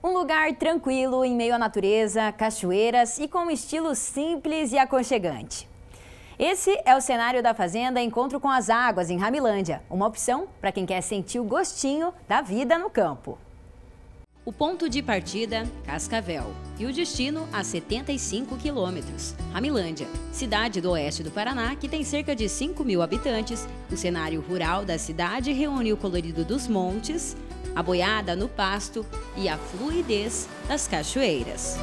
Um lugar tranquilo, em meio à natureza, cachoeiras e com um estilo simples e aconchegante. Esse é o cenário da Fazenda Encontro com as Águas, em Ramilândia. Uma opção para quem quer sentir o gostinho da vida no campo. O ponto de partida, Cascavel, e o destino a 75 quilômetros, Ramilândia, cidade do oeste do Paraná que tem cerca de 5.000 habitantes. O cenário rural da cidade reúne o colorido dos montes, a boiada no pasto e a fluidez das cachoeiras.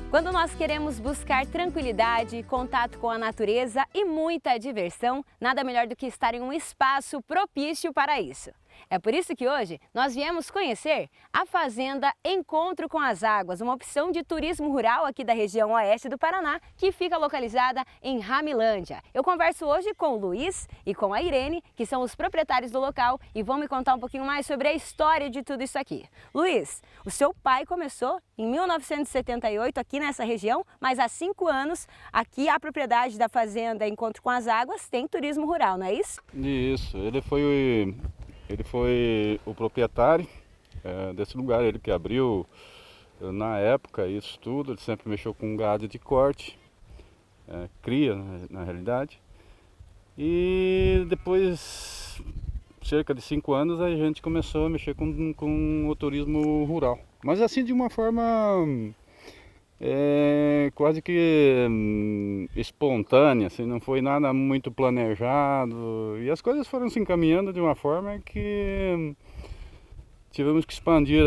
Quando nós queremos buscar tranquilidade, contato com a natureza e muita diversão, nada melhor do que estar em um espaço propício para isso. É por isso que hoje nós viemos conhecer a Fazenda Encontro com as Águas, uma opção de turismo rural aqui da região oeste do Paraná, que fica localizada em Ramilândia. Eu converso hoje com o Luiz e com a Irene, que são os proprietários do local, e vão me contar um pouquinho mais sobre a história de tudo isso aqui. Luiz, o seu pai começou em 1978 aqui nessa região, mas há 5 anos aqui a propriedade da Fazenda Encontro com as Águas tem turismo rural, não é isso? Isso, ele foi o proprietário desse lugar, ele que abriu na época isso tudo. Ele sempre mexeu com gado de corte, cria na realidade. E depois, cerca de 5 anos, a gente começou a mexer com o turismo rural. Mas assim de uma forma quase que espontânea, assim, não foi nada muito planejado, e as coisas foram se encaminhando de uma forma que tivemos que expandir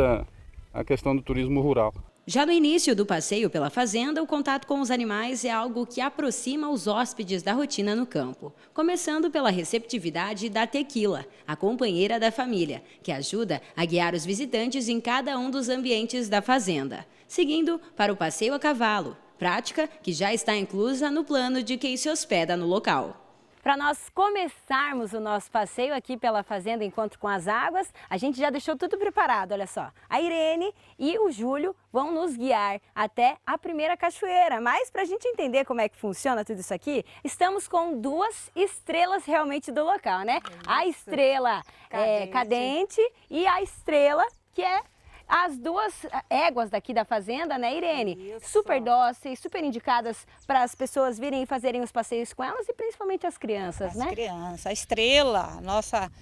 a questão do turismo rural. Já no início do passeio pela fazenda, o contato com os animais é algo que aproxima os hóspedes da rotina no campo. Começando pela receptividade da tequila, a companheira da família, que ajuda a guiar os visitantes em cada um dos ambientes da fazenda. Seguindo para o passeio a cavalo, prática que já está inclusa no plano de quem se hospeda no local. Para nós começarmos o nosso passeio aqui pela Fazenda Encontro com as Águas, a gente já deixou tudo preparado, olha só. A Irene e o Júlio vão nos guiar até a primeira cachoeira. Mas para a gente entender como é que funciona tudo isso aqui, estamos com 2 estrelas realmente do local, né? A estrela cadente e a estrela que é as 2 éguas daqui da fazenda, né, Irene? Isso. Super dóceis, super indicadas para as pessoas virem e fazerem os passeios com elas e principalmente as crianças, né? As crianças. A estrela, nossa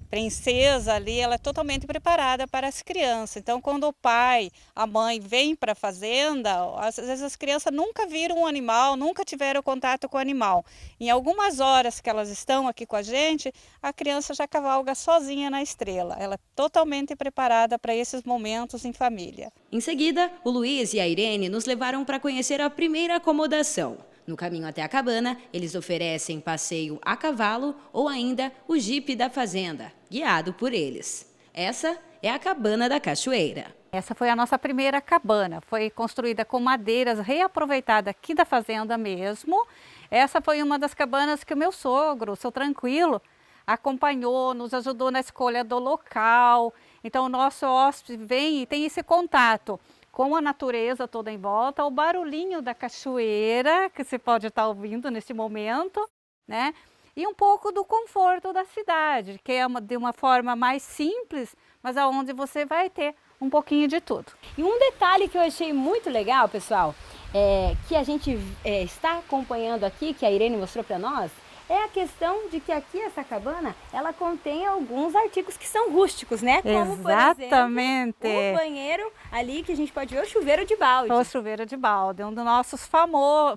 princesa ali, ela é totalmente preparada para as crianças. Então, quando o pai, a mãe vem para a fazenda, às vezes as crianças nunca viram um animal, nunca tiveram contato com o animal. Em algumas horas que elas estão aqui com a gente, a criança já cavalga sozinha na estrela. Ela é totalmente preparada para esses momentos em família. Em seguida, o Luiz e a Irene nos levaram para conhecer a primeira acomodação. No caminho até a cabana, eles oferecem passeio a cavalo ou ainda o jipe da fazenda, guiado por eles. Essa é a cabana da cachoeira. Essa foi a nossa primeira cabana, foi construída com madeiras reaproveitadas aqui da fazenda mesmo. Essa foi uma das cabanas que o meu sogro, o seu Tranquilo, acompanhou, nos ajudou na escolha do local. Então o nosso hóspede vem e tem esse contato com a natureza toda em volta, o barulhinho da cachoeira, que você pode estar ouvindo nesse momento, né? E um pouco do conforto da cidade, que é de uma forma mais simples, mas aonde você vai ter um pouquinho de tudo. E um detalhe que eu achei muito legal, pessoal, que a gente está acompanhando aqui, que a Irene mostrou para nós, é a questão de que aqui essa cabana, ela contém alguns artigos que são rústicos, né? Como, exatamente. Por exemplo, o banheiro ali que a gente pode ver, o chuveiro de balde. O chuveiro de balde, um dos nossos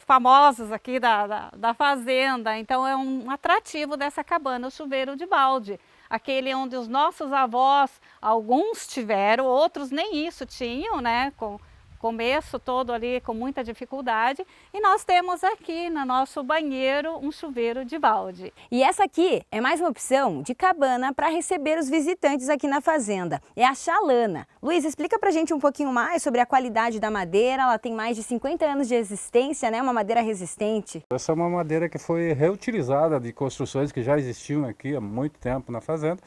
famosos aqui da fazenda. Então é um atrativo dessa cabana, o chuveiro de balde. Aquele onde os nossos avós, alguns tiveram, outros nem isso tinham, né? Com começo todo ali com muita dificuldade, e nós temos aqui no nosso banheiro um chuveiro de balde. E essa aqui é mais uma opção de cabana para receber os visitantes aqui na fazenda, é a Chalana. Luiz, explica pra gente um pouquinho mais sobre a qualidade da madeira. Ela tem mais de 50 anos de existência, né? Uma madeira resistente. Essa é uma madeira que foi reutilizada de construções que já existiam aqui há muito tempo na fazenda.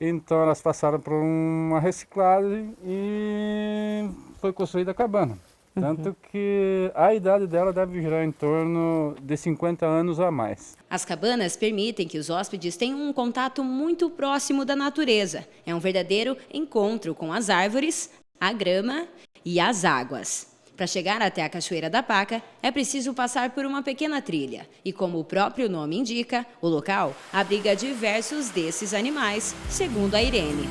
Então elas passaram por uma reciclagem e foi construída a cabana. Tanto que a idade dela deve girar em torno de 50 anos a mais. As cabanas permitem que os hóspedes tenham um contato muito próximo da natureza. É um verdadeiro encontro com as árvores, a grama e as águas. Para chegar até a Cachoeira da Paca, é preciso passar por uma pequena trilha. E como o próprio nome indica, o local abriga diversos desses animais, segundo a Irene.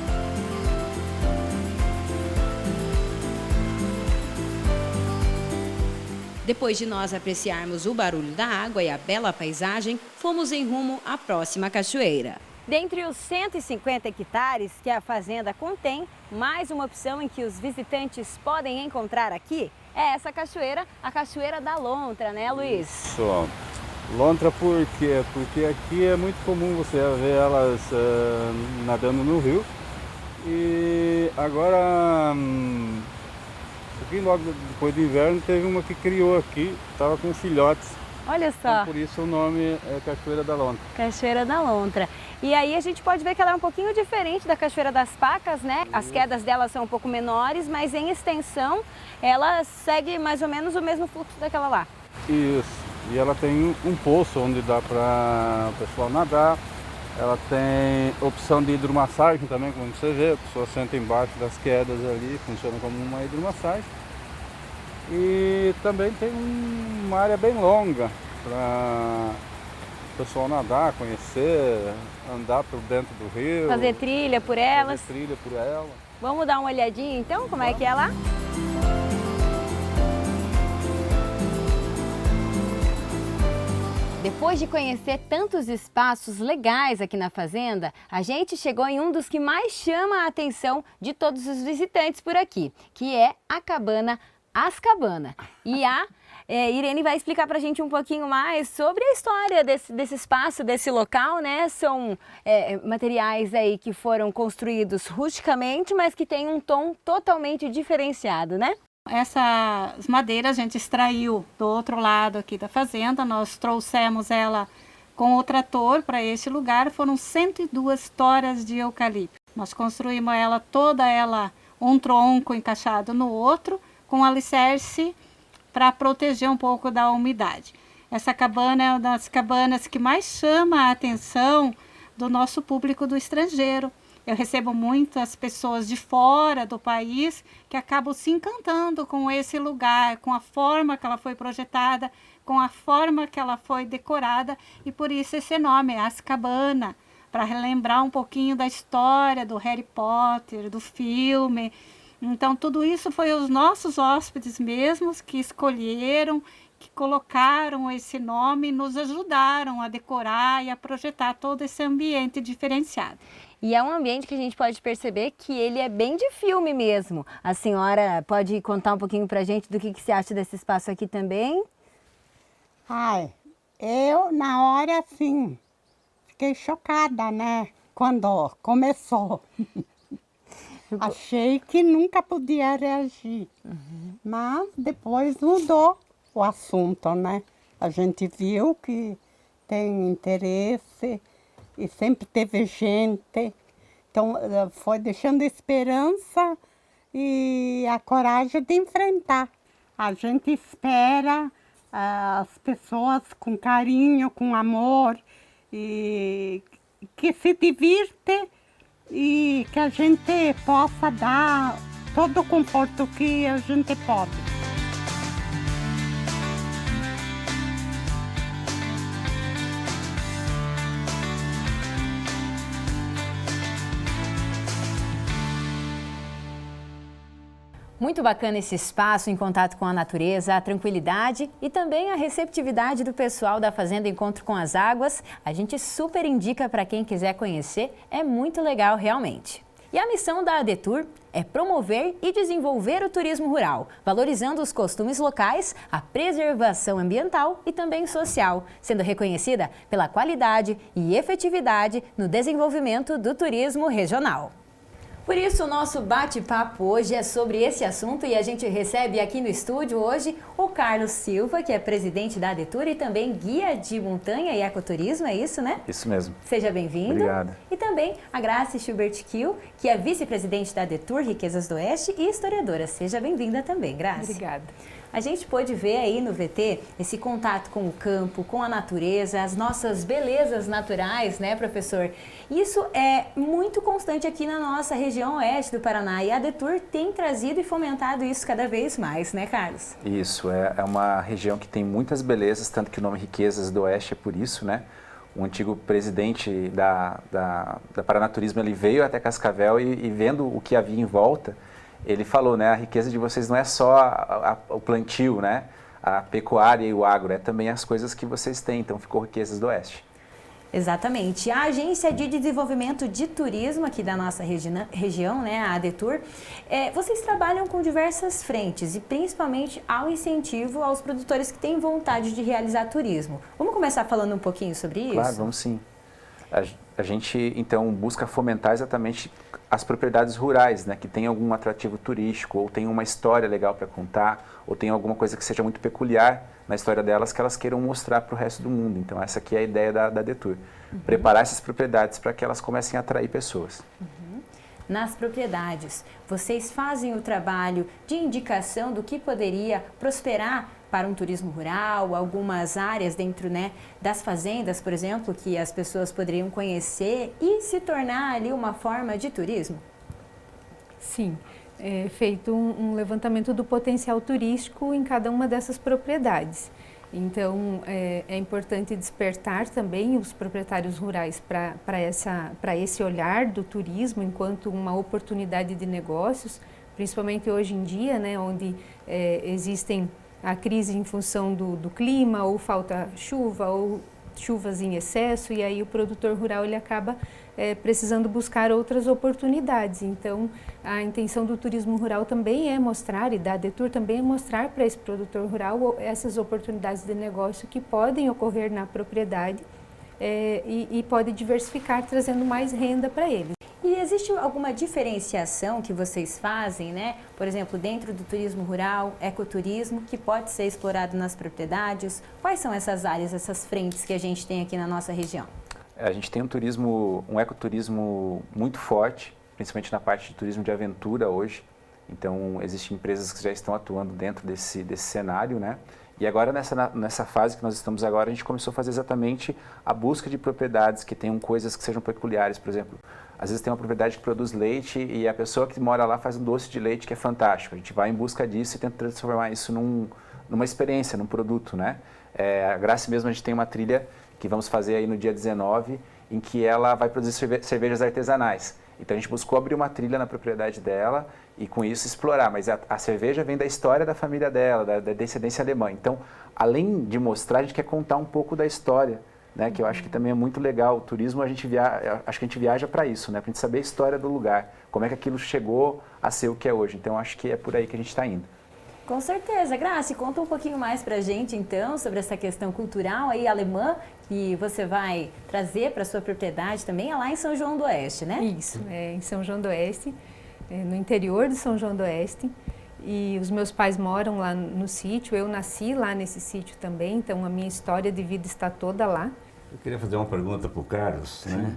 Depois de nós apreciarmos o barulho da água e a bela paisagem, fomos em rumo à próxima cachoeira. Dentre os 150 hectares que a fazenda contém, mais uma opção em que os visitantes podem encontrar aqui é essa cachoeira, a Cachoeira da Lontra, né, Luiz? Isso. Lontra por quê? Porque aqui é muito comum você ver elas nadando no rio. E agora, um pouquinho logo depois do inverno, teve uma que criou aqui, estava com filhotes. Olha só. Então, por isso o nome é Cachoeira da Lontra. Cachoeira da Lontra. E aí a gente pode ver que ela é um pouquinho diferente da Cachoeira das Pacas, né? As quedas dela são um pouco menores, mas em extensão ela segue mais ou menos o mesmo fluxo daquela lá. Isso. E ela tem um poço onde dá para o pessoal nadar. Ela tem opção de hidromassagem também, como você vê. A pessoa senta embaixo das quedas ali, funciona como uma hidromassagem. E também tem uma área bem longa para o pessoal nadar, conhecer, andar por dentro do rio. Fazer trilha por elas. Fazer trilha por ela. Vamos dar uma olhadinha então, como é que é lá? Depois de conhecer tantos espaços legais aqui na fazenda, a gente chegou em um dos que mais chama a atenção de todos os visitantes por aqui, que é a cabana As Cabanas. E a Irene vai explicar pra gente um pouquinho mais sobre a história desse espaço, desse local, né? São materiais aí que foram construídos rusticamente, mas que têm um tom totalmente diferenciado, né? Essas madeiras a gente extraiu do outro lado aqui da fazenda, nós trouxemos ela com o trator para esse lugar, foram 102 toras de eucalipto. Nós construímos ela toda um tronco encaixado no outro, com alicerce para proteger um pouco da umidade. Essa cabana é uma das cabanas que mais chama a atenção do nosso público do estrangeiro. Eu recebo muitas pessoas de fora do país que acabam se encantando com esse lugar, com a forma que ela foi projetada, com a forma que ela foi decorada, e por isso esse nome, As Cabanas, para relembrar um pouquinho da história do Harry Potter, do filme. Então, tudo isso foi os nossos hóspedes mesmos que escolheram, que colocaram esse nome, nos ajudaram a decorar e a projetar todo esse ambiente diferenciado. E é um ambiente que a gente pode perceber que ele é bem de filme mesmo. A senhora pode contar um pouquinho pra gente do que você acha desse espaço aqui também? Ai, eu na hora assim, fiquei chocada, né? Quando começou. Achei que nunca podia reagir, mas depois mudou o assunto, né? A gente viu que tem interesse e sempre teve gente, então foi deixando esperança e a coragem de enfrentar. A gente espera as pessoas com carinho, com amor, e que se divirtem, e que a gente possa dar todo o conforto que a gente pode. Muito bacana esse espaço em contato com a natureza, a tranquilidade e também a receptividade do pessoal da Fazenda Encontro com as Águas. A gente super indica para quem quiser conhecer, é muito legal realmente. E a missão da ADETUR é promover e desenvolver o turismo rural, valorizando os costumes locais, a preservação ambiental e também social, sendo reconhecida pela qualidade e efetividade no desenvolvimento do turismo regional. Por isso, o nosso bate-papo hoje é sobre esse assunto e a gente recebe aqui no estúdio hoje o Carlos Silva, que é presidente da ADETUR e também guia de montanha e ecoturismo, é isso, né? Isso mesmo. Seja bem-vindo. Obrigado. E também a Grace Schubert Kiel, que é vice-presidente da ADETUR Riquezas do Oeste e historiadora. Seja bem-vinda também, Grace. Obrigada. A gente pôde ver aí no VT esse contato com o campo, com a natureza, as nossas belezas naturais, né, professor? Isso é muito constante aqui na nossa região oeste do Paraná e a Detur tem trazido e fomentado isso cada vez mais, né, Carlos? Isso, é uma região que tem muitas belezas, tanto que o nome Riquezas do Oeste é por isso, né? O antigo presidente da Paranaturismo, ele veio até Cascavel e vendo o que havia em volta, ele falou, né, a riqueza de vocês não é só o plantio, né, a pecuária e o agro, é também as coisas que vocês têm, então ficou Riquezas do Oeste. Exatamente. A Agência de Desenvolvimento de Turismo aqui da nossa região, né, a ADETUR, vocês trabalham com diversas frentes e principalmente ao incentivo aos produtores que têm vontade de realizar turismo. Vamos começar falando um pouquinho sobre isso? Claro, vamos sim. A gente, então, busca fomentar exatamente as propriedades rurais, né, que tem algum atrativo turístico, ou tem uma história legal para contar, ou tem alguma coisa que seja muito peculiar na história delas que elas queiram mostrar para o resto do mundo. Então, essa aqui é a ideia da Detur. Preparar essas propriedades para que elas comecem a atrair pessoas. Nas propriedades, vocês fazem o trabalho de indicação do que poderia prosperar para um turismo rural, algumas áreas dentro, né, das fazendas, por exemplo, que as pessoas poderiam conhecer e se tornar ali uma forma de turismo? Sim, é feito um levantamento do potencial turístico em cada uma dessas propriedades. Então, é importante despertar também os proprietários rurais para esse olhar do turismo enquanto uma oportunidade de negócios, principalmente hoje em dia, né, onde existem a crise em função do clima, ou falta chuva, ou chuvas em excesso, e aí o produtor rural ele acaba precisando buscar outras oportunidades. Então, a intenção do turismo rural também é mostrar, e da Detur também é mostrar para esse produtor rural essas oportunidades de negócio que podem ocorrer na propriedade e pode diversificar, trazendo mais renda para eles. E existe alguma diferenciação que vocês fazem, né? Por exemplo, dentro do turismo rural, ecoturismo, que pode ser explorado nas propriedades? Quais são essas áreas, essas frentes que a gente tem aqui na nossa região? A gente tem um ecoturismo muito forte, principalmente na parte de turismo de aventura hoje. Então, existem empresas que já estão atuando dentro desse cenário, né? E agora, nessa fase que nós estamos agora, a gente começou a fazer exatamente a busca de propriedades que tenham coisas que sejam peculiares. Por exemplo, às vezes tem uma propriedade que produz leite e a pessoa que mora lá faz um doce de leite que é fantástico. A gente vai em busca disso e tenta transformar isso numa experiência, num produto, né? A Graça mesmo, a gente tem uma trilha que vamos fazer aí no dia 19, em que ela vai produzir cervejas artesanais. Então, a gente buscou abrir uma trilha na propriedade dela e, com isso, explorar. Mas a cerveja vem da história da família dela, da descendência alemã. Então, além de mostrar, a gente quer contar um pouco da história, né? Que eu acho que também é muito legal. O turismo, acho que a gente viaja para isso, né? Para a gente saber a história do lugar, como é que aquilo chegou a ser o que é hoje. Então, acho que é por aí que a gente está indo. Com certeza. Graça, conta um pouquinho mais para a gente, então, sobre essa questão cultural aí alemã que você vai trazer para a sua propriedade também, é lá em São João do Oeste, né? Isso, em São João do Oeste, no interior de São João do Oeste. E os meus pais moram lá no sítio, eu nasci lá nesse sítio também, então a minha história de vida está toda lá. Eu queria fazer uma pergunta para o Carlos, né?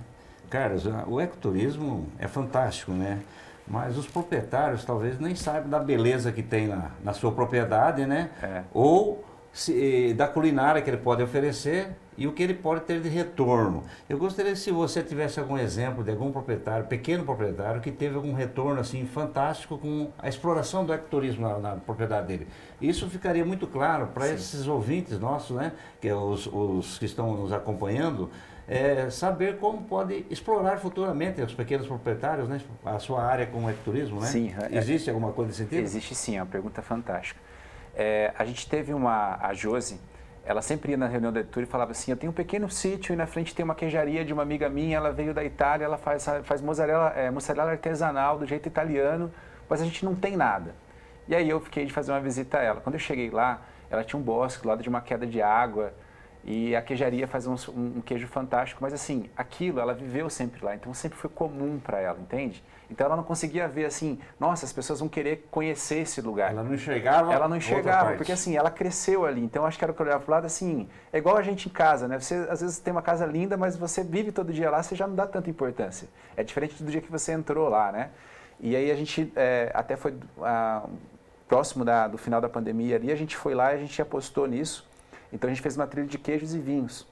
Carlos, o ecoturismo é fantástico, né? Mas os proprietários talvez nem saibam da beleza que tem na sua propriedade, né? Ou da culinária que ele pode oferecer e o que ele pode ter de retorno. Eu gostaria se você tivesse algum exemplo de algum proprietário, pequeno proprietário, que teve algum retorno assim fantástico com a exploração do ecoturismo na propriedade dele. Isso ficaria muito claro para esses ouvintes nossos, né? Que é os que estão nos acompanhando, saber como pode explorar futuramente os pequenos proprietários, né, a sua área com o ecoturismo, né? Sim. Existe alguma coisa desse sentido? Existe sim, é uma pergunta fantástica. A gente teve a Josi, ela sempre ia na reunião da Detur e falava assim, eu tenho um pequeno sítio e na frente tem uma queijaria de uma amiga minha, ela veio da Itália, ela faz mussarela artesanal do jeito italiano, mas a gente não tem nada. E aí eu fiquei de fazer uma visita a ela. Quando eu cheguei lá, ela tinha um bosque do lado de uma queda de água, e a queijaria faz um queijo fantástico, mas assim, aquilo ela viveu sempre lá, então sempre foi comum para ela, entende? Então ela não conseguia ver assim, nossa, as pessoas vão querer conhecer esse lugar. Ela não enxergava? Ela não enxergava, porque assim, ela cresceu ali, então acho que era o que eu olhava pro lado assim, é igual a gente em casa, né? Você às vezes tem uma casa linda, mas você vive todo dia lá, você já não dá tanta importância. É diferente do dia que você entrou lá, né? E aí a gente até foi próximo do final da pandemia ali, a gente foi lá e a gente apostou nisso. Então a gente fez uma trilha de queijos e vinhos.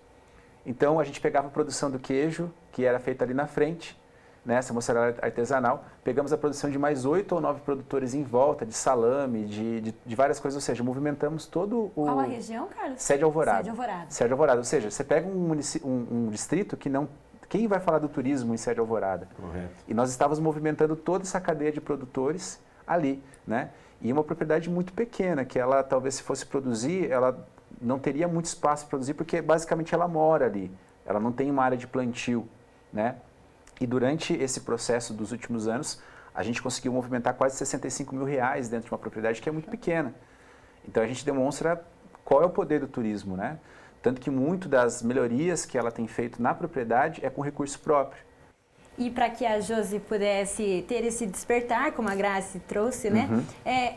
Então a gente pegava a produção do queijo, que era feita ali na frente, né, essa mussarela artesanal, pegamos a produção de mais 8 ou 9 produtores em volta, de salame, de várias coisas, ou seja, movimentamos todo o... Qual a região, Carlos? Sede Alvorada. Sede Alvorada. Sede Alvorada, ou seja, você pega um distrito que não... Quem vai falar do turismo em Sede Alvorada? Correto. E nós estávamos movimentando toda essa cadeia de produtores ali, né? E uma propriedade muito pequena, que ela talvez se fosse produzir, ela não teria muito espaço para produzir, porque basicamente ela mora ali, ela não tem uma área de plantio, né? E durante esse processo dos últimos anos, a gente conseguiu movimentar quase 65 mil reais dentro de uma propriedade que é muito pequena. Então a gente demonstra qual é o poder do turismo, né? Tanto que muito das melhorias que ela tem feito na propriedade é com recurso próprio. E para que a Josi pudesse ter esse despertar, como a Grace trouxe, né?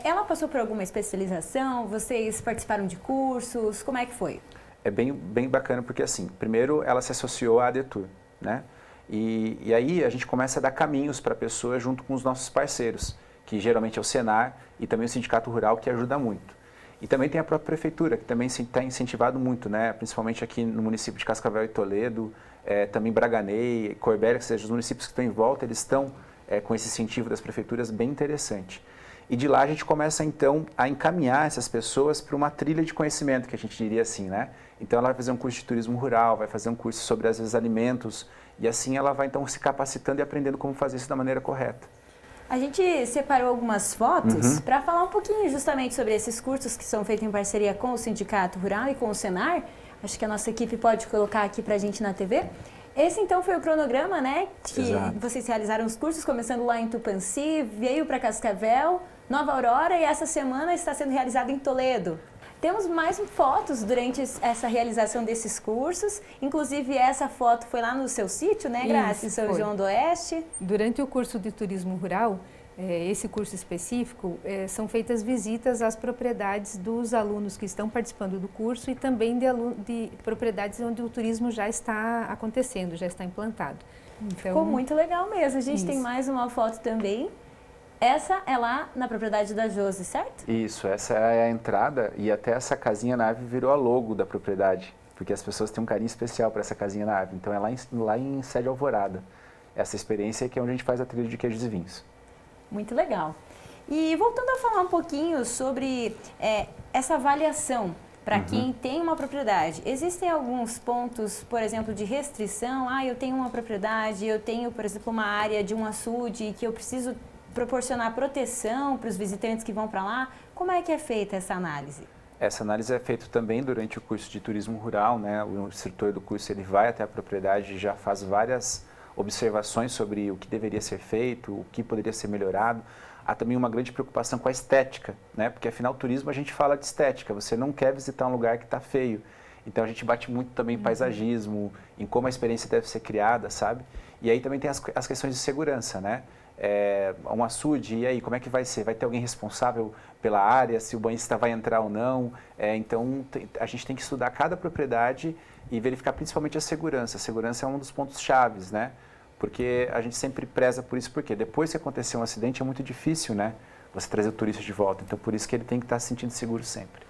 Ela passou por alguma especialização? Vocês participaram de cursos? Como é que foi? É bem bacana porque, assim, primeiro ela se associou à ADETUR, né? E aí a gente começa a dar caminhos para a pessoa junto com os nossos parceiros, que geralmente é o Senar e também o Sindicato Rural, que ajuda muito. E também tem a própria prefeitura, que também está incentivado muito, né? Principalmente aqui no município de Cascavel e Toledo, também Braganey, Corbélia, que sejam os municípios que estão em volta, eles estão com esse incentivo das prefeituras bem interessante. E de lá a gente começa então a encaminhar essas pessoas para uma trilha de conhecimento, que a gente diria assim, né? Então ela vai fazer um curso de turismo rural, vai fazer um curso sobre, às vezes, alimentos, e assim ela vai então se capacitando e aprendendo como fazer isso da maneira correta. A gente separou algumas fotos para falar um pouquinho justamente sobre esses cursos que são feitos em parceria com o Sindicato Rural e com o Senar. Acho que a nossa equipe pode colocar aqui para a gente na TV. Esse então foi o cronograma, né? Que Exato. Vocês realizaram os cursos, começando lá em Tupanci, veio para Cascavel, Nova Aurora e essa semana está sendo realizado em Toledo. Temos mais fotos durante essa realização desses cursos, inclusive essa foto foi lá no seu sítio, né, Graça, em São João do Oeste? Durante o curso de turismo rural, esse curso específico, são feitas visitas às propriedades dos alunos que estão participando do curso e também de propriedades onde o turismo já está acontecendo, já está implantado. Então, ficou muito legal mesmo. A gente tem mais uma foto também. Essa é lá na propriedade da Josi, certo? Isso, essa é a entrada e até essa casinha na árvore virou a logo da propriedade, porque as pessoas têm um carinho especial para essa casinha na árvore. Então é lá em Sede Alvorada. Essa experiência que é onde a gente faz a trilha de queijos e vinhos. Muito legal. E voltando a falar um pouquinho sobre essa avaliação para quem tem uma propriedade. Existem alguns pontos, por exemplo, de restrição? Eu tenho uma propriedade, eu tenho, por exemplo, uma área de um açude que eu preciso proporcionar proteção para os visitantes que vão para lá. Como é que é feita essa análise? Essa análise é feita também durante o curso de turismo rural, né? O instrutor do curso ele vai até a propriedade e já faz várias observações sobre o que deveria ser feito, o que poderia ser melhorado. Há também uma grande preocupação com a estética, né? Porque afinal o turismo a gente fala de estética, você não quer visitar um lugar que está feio. Então a gente bate muito também em paisagismo, em como a experiência deve ser criada, sabe? E aí também tem as questões de segurança, né? Um açude, e aí, como é que vai ser? Vai ter alguém responsável pela área, se o banhista vai entrar ou não? Então, a gente tem que estudar cada propriedade e verificar principalmente a segurança. A segurança é um dos pontos chaves, né? Porque a gente sempre preza por isso, porque depois que acontecer um acidente é muito difícil, né? Você trazer o turista de volta. Então, por isso que ele tem que estar se sentindo seguro sempre.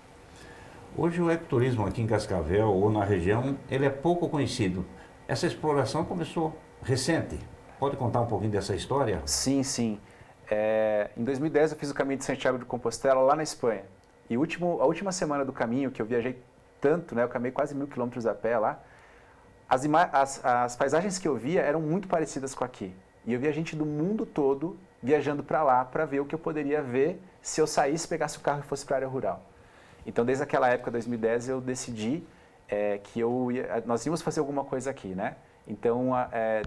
Hoje o ecoturismo aqui em Cascavel ou na região, ele é pouco conhecido. Essa exploração começou recente. Pode contar um pouquinho dessa história? Sim, sim. Em 2010 eu fiz o caminho de Santiago de Compostela lá na Espanha. E a última semana do caminho, que eu viajei tanto, né, eu caminhei quase 1000 quilômetros a pé lá, as paisagens que eu via eram muito parecidas com aqui. E eu via gente do mundo todo viajando para lá para ver o que eu poderia ver se eu saísse, pegasse o carro e fosse para a área rural. Então, desde aquela época, 2010, eu decidi que nós íamos fazer alguma coisa aqui, né? Então,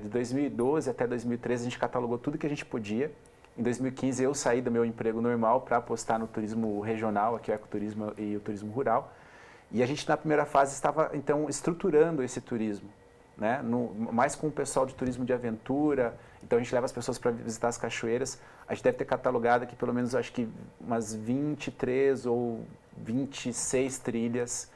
de 2012 até 2013, a gente catalogou tudo que a gente podia. Em 2015, eu saí do meu emprego normal para apostar no turismo regional, aqui o ecoturismo e o turismo rural. E a gente, na primeira fase, estava, então, estruturando esse turismo, né? Mais com o pessoal de turismo de aventura. Então, a gente leva as pessoas para visitar as cachoeiras. A gente deve ter catalogado aqui, pelo menos, acho que umas 23 ou 26 trilhas.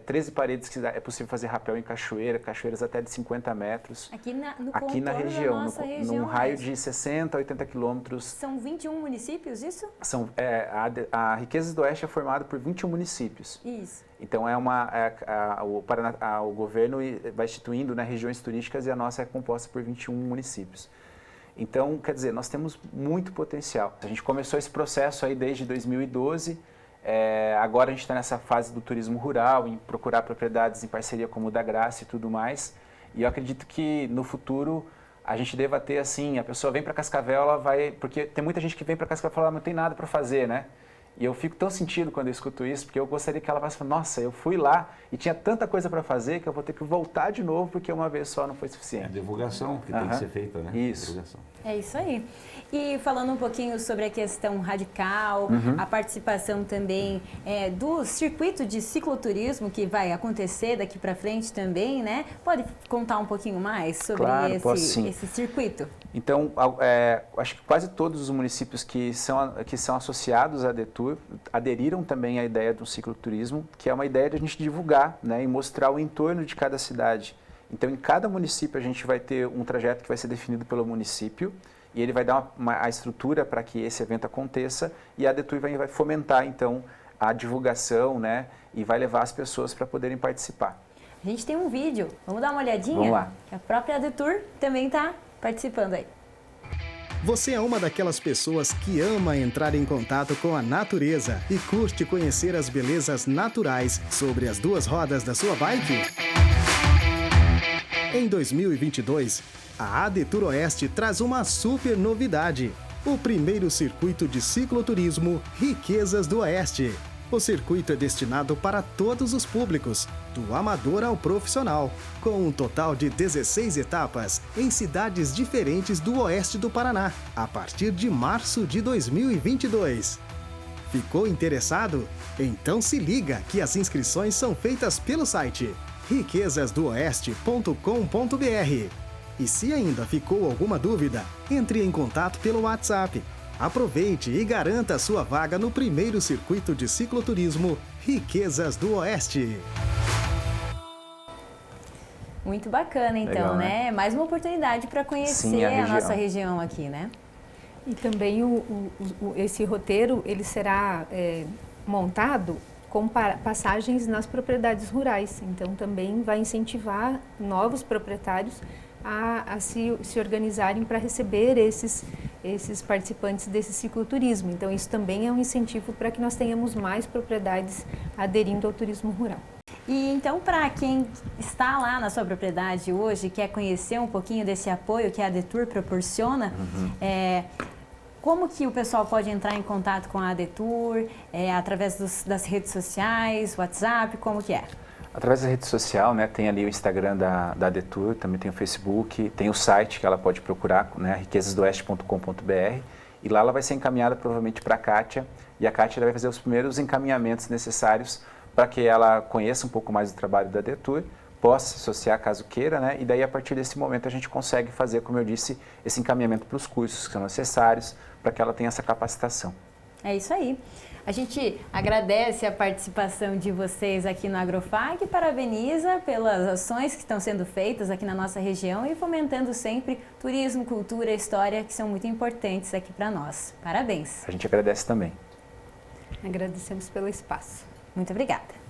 13 paredes que é possível fazer rapel em cachoeira, cachoeiras até de 50 metros. Aqui na região, num raio de 60 a 80 quilômetros. São 21 municípios, isso? A Riquezas do Oeste é formada por 21 municípios. Isso. Então, o governo vai instituindo, né, regiões turísticas e a nossa é composta por 21 municípios. Então, quer dizer, nós temos muito potencial. A gente começou esse processo aí desde 2012, agora a gente está nessa fase do turismo rural, em procurar propriedades em parceria com o da Graça e tudo mais. E eu acredito que no futuro a gente deva ter assim, a pessoa vem para Cascavel, ela vai... Porque tem muita gente que vem para Cascavel e fala, não tem nada para fazer, né? E eu fico tão sentido quando eu escuto isso, porque eu gostaria que ela fosse falar, nossa, eu fui lá e tinha tanta coisa para fazer que eu vou ter que voltar de novo porque uma vez só não foi suficiente. É a divulgação que tem que ser feita, né? Isso. Divulgação. É isso aí. E falando um pouquinho sobre a questão radical, a participação também do circuito de cicloturismo que vai acontecer daqui para frente também, né? Pode contar um pouquinho mais sobre esse circuito? Então, acho que quase todos os municípios que são associados à Detur aderiram também à ideia do cicloturismo, que é uma ideia de a gente divulgar, né, e mostrar o entorno de cada cidade. Então, em cada município a gente vai ter um trajeto que vai ser definido pelo município e ele vai dar a estrutura para que esse evento aconteça e a Detur vai fomentar, então, a divulgação, né, e vai levar as pessoas para poderem participar. A gente tem um vídeo, vamos dar uma olhadinha? Vamos lá. A própria Detur também está participando aí. Você é uma daquelas pessoas que ama entrar em contato com a natureza e curte conhecer as belezas naturais sobre as duas rodas da sua bike? Em 2022, a ADETUR Oeste traz uma super novidade: o primeiro circuito de cicloturismo Riquezas do Oeste. O circuito é destinado para todos os públicos, do amador ao profissional, com um total de 16 etapas em cidades diferentes do oeste do Paraná, a partir de março de 2022. Ficou interessado? Então se liga que as inscrições são feitas pelo site riquezasdooeste.com.br. E se ainda ficou alguma dúvida, entre em contato pelo WhatsApp. Aproveite e garanta sua vaga no primeiro circuito de cicloturismo Riquezas do Oeste. Muito bacana, então, Legal, né? Mais uma oportunidade para conhecer a nossa região aqui, né? E também esse roteiro ele será montado com passagens nas propriedades rurais. Então, também vai incentivar novos proprietários a se organizarem para receber esses participantes desse cicloturismo. Então, isso também é um incentivo para que nós tenhamos mais propriedades aderindo ao turismo rural. E então, para quem está lá na sua propriedade hoje, quer conhecer um pouquinho desse apoio que a ADETUR proporciona, como que o pessoal pode entrar em contato com a ADETUR? Através das redes sociais, WhatsApp, como que é? Através da rede social, né, tem ali o Instagram da ADETUR, também tem o Facebook, tem o site que ela pode procurar, né, riquezasdooeste.com.br, e lá ela vai ser encaminhada provavelmente para a Kátia, e a Kátia vai fazer os primeiros encaminhamentos necessários para que ela conheça um pouco mais do trabalho da ADETUR, possa se associar caso queira, né, e daí a partir desse momento a gente consegue fazer, como eu disse, esse encaminhamento para os cursos que são necessários para que ela tenha essa capacitação. É isso aí. A gente agradece a participação de vocês aqui no Agrofag e parabeniza pelas ações que estão sendo feitas aqui na nossa região e fomentando sempre turismo, cultura, história, que são muito importantes aqui para nós. Parabéns. A gente agradece também. Agradecemos pelo espaço. Muito obrigada.